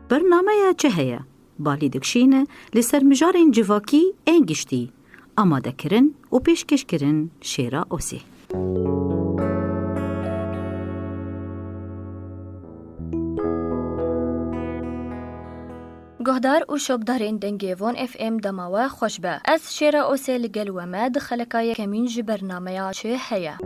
برنامه چه هیا؟ بالی دکشینه لسر مجارین جواکی انگشتی آماده کرن و پیشکش کرن شیرا اوسی. گهدار و شبدارین دنگیوان اف ام دماوه خوش به از شیرا اوسی لگل و ما دخلکای کمین جی برنامه چه هیا.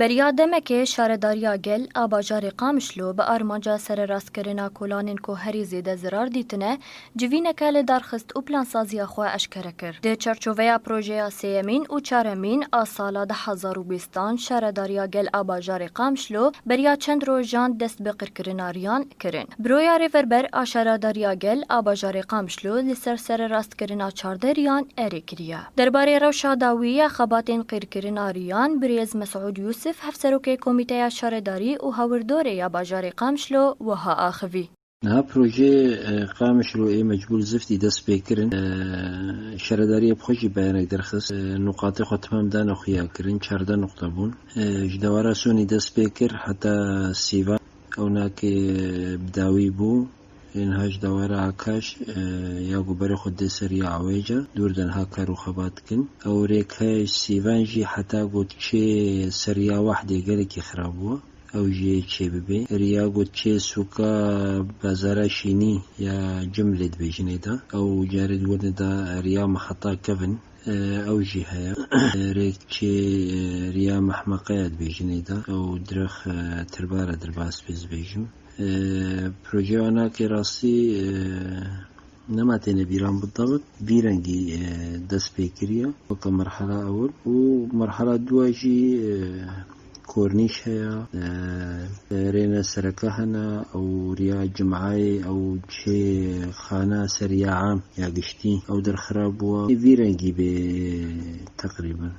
بریادمک شارداریا گل آباجار قامشلو به آرمانجا سر راست کرنا کولانین کو هری زیده زرار دیتنه جوینه کل درخست و پلان سازی خواه اشکره کرد. ده چرچوویا پروژه سیمین و چارمین آسالا 2020 شارداریا گل آباجار قامشلو بریا چند روزان دست به قرکرناریان کرن. برویا ریوربر آشارداریا گل آباجار قامشلو لسر سر راست کرنا چاردریان اری کریا. درباره روشا داویه خباتین قرکرناریان بریز مسعود یوسف هفسروک کمیته شارداری و هوردوره یا باجار قامشلو و ها آخوی. ها پروژه قامشلو ای مجبور زفتی دست بکرن شارداری بخوشی بیانک درخص نقاط خود تمام دان اخویا کرن 14 نقطه بون جدوارا سونی دست بکر حتی سیوان اوناک بداوی بو اینهاش دواره هاکاش یا گوبر خود سری عویجا دوردن هاکارو خبات کن او ریکاش سیوانجی حتی گود چه سریا وحده گلکی خرابوه او جی چه ببی ریا گود چه سوکا بازارا شینی یا جملت بیجنه دا او جارد ورد دا ریا محطا کفن او جی هیا ریک چه ریا محمقیت بیجنه دا او درخ تربارا درباس بیز بیجم پروژه آنها که راستی نماتين بيران بالضبط بيرانجي دست بيكريا وكا مرحلة أول ومرحلة دواجي كورنيش هيا رينا سركهنا أو ريا جمعاي أو شي خانة سريع عام يا قشتي أو در خرابوا بيرانجي تقريبا.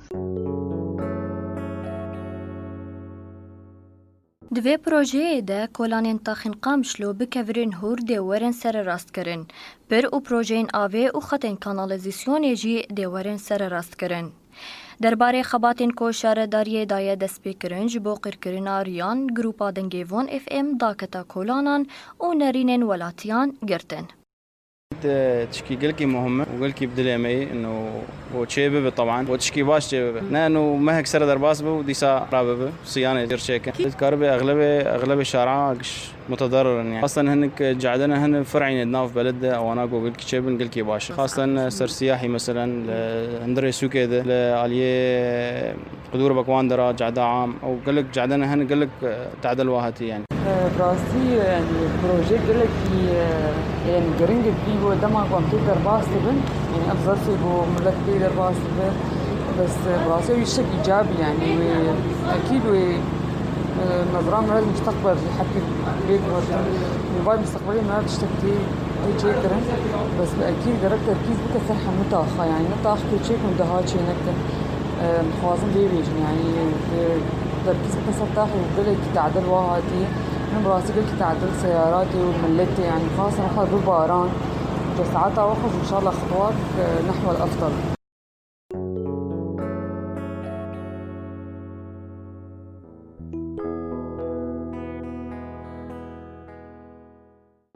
دوی پروژه ده کلانین تاخین قامشلو بکورین هور دیورن سر راست کرن. پر او پروژین آوه او خطین کانالیزیسیون جی دیورن سر راست کرن. درباره خباتین کو شارداری دایه دست بکرن جبو قرکرین آریان گروپا دنگیوان اف ام داکتا کلانان و نرینن ولاتیان گرتن. تشكي قلكي مهمة وقلكي بدليمي إنه وتشيبه طبعا وتشكي باش تشيبه لأنه ما هيك سر درباسبه وديسا راببه صيانة دير شيكن الكهرباء أغلبه شارعة متضرر يعني خاصة هنك جعدنا هن فرعين الناف بلده أو أنا قلك تشيبن قلكي باش خاصة سر سياحي مثلا هندري سوكي ده لعليه قدور بكواندرا جعدا عام أو قلك جعدنا هن قلك تعدل واحتي يعني براسي يعني بروجي قلك يعني قرنج فيه دما كمبيوتر باستبن يعني أفضل سيبو ملك بيدر باستبن بس براسي يشك إيجابي يعني أكيد نظران من المستقبل حتى بيت موبايل مستقبلي ما تشتكي تشيكرن بس أكيد درجة تركيز بكثر حمتاخة يعني نتاخ تشيك ودهات شيء نكتر خوازن بيبيج يعني تركيز بكثر تاخ وقلك تعدل واحدي من براسي قلك تعدل سياراتي وملتي يعني خاصة نخل بالباران ساعتها واخذ إن شاء الله خطوات نحو الأفضل.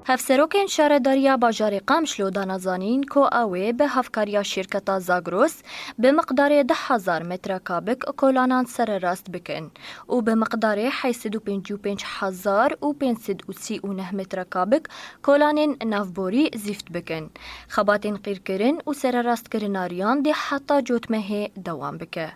هفسروکن شارداریا باجار قامشلو دانازانین کو اوه به هفکاریا شرکتا زاگروس به مقدار 10,000 متر کابک کولانان سر راست بکن و به مقدار 855,539 متر کابک کولانین نافبوری زیفت بکن خباتین قیر کرن و سر راست کرناریان ده حتی جوتمه دوام بکه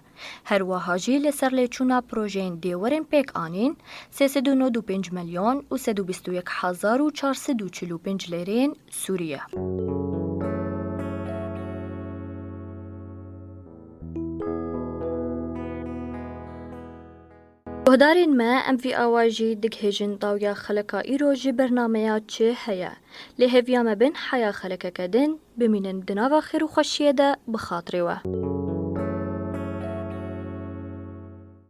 هر وهاجی لسر لیچونا پروژین دیورن پیک آنین 392,121,445 لیرین سوریه. گهدارین ما ام فی آواجی دگهجن طاویا خلقا ایروجی برنامه چه هیا لهویا ما بین حیا خلقا کدن بمینن دناوا خیر و خوشیه ده بخاطره و